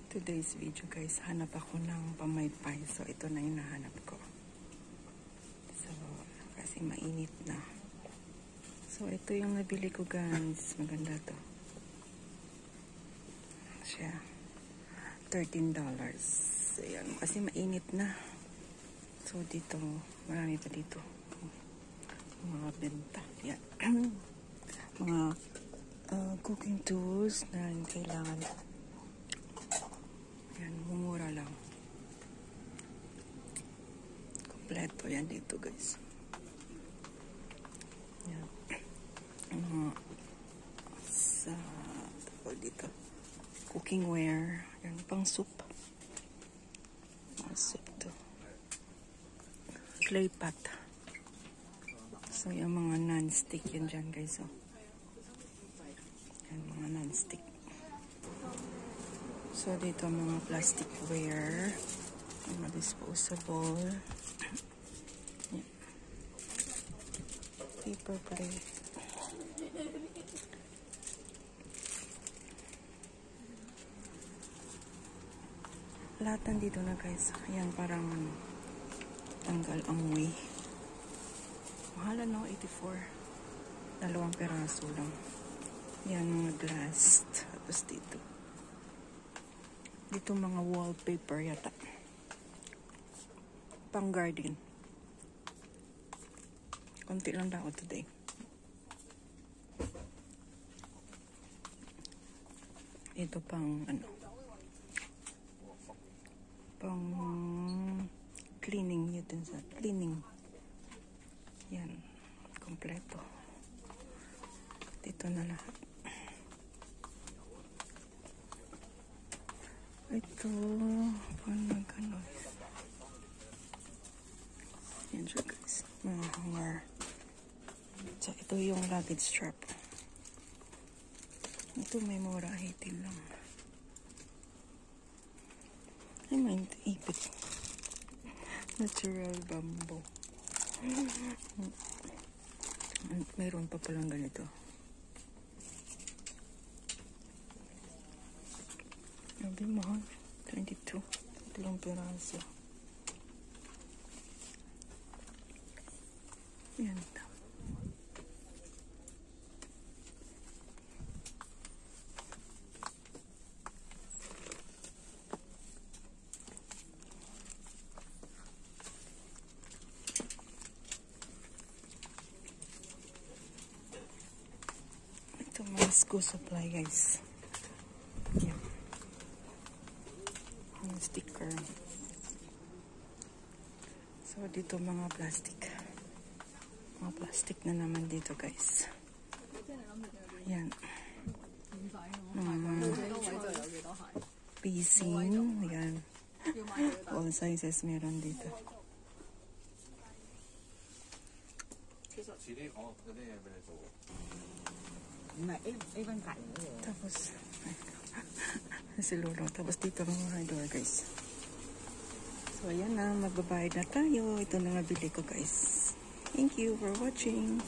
Today's video guys, hanap ako ng pamaypay. So ito na yung nahanap ko. So kasi mainit na. So ito yung nabili ko guys. Maganda to. Siya. $13. So yan. Kasi mainit na. So dito, marami pa dito. Mga benta. Yan. Mga cooking tools na kailangan. Yan, mumura lang. Kompleto yan dito guys. Yan. Sa dito. Cookingware. Yan, pang soup. Pang soup to. Clay pot. So, yung mga non-stick yan dyan guys. Oh. Yan, mga non-stick. So, dito mga plasticware. Mga disposable. Yan. Paper plate. Lahat nandito na guys. Ayan, parang tanggal amoy. Mahala no, 84. 2 peraso lang. Yan, mga glass. Tapos dito. Dito mga wallpaper yata. Pang garden. Konti lang daw today. Ito pang ano. Pang cleaning yun sa cleaning. Yan. Kompleto. Dito na lahat. Ito. Pang nagano. Yan siya guys. Mga hanger. So ito yung luggage strap. Ito may mura 18 lang. Ay, may ipit. Natural bamboo. Mayroon pa palang ganito. Sabi mahal. 22. 3 peraso. Yan. Ito mga school supply guys. Yan. Yung sticker. So dito mga plastic. Mga plastic na naman dito guys. Yan. Piecing. Yan. All sizes meron dito. Tapos si Lolo. Tapos dito mga hardware guys. So ayan na. Magbabayad na tayo. Ito na nabili ko guys. Thank you for watching.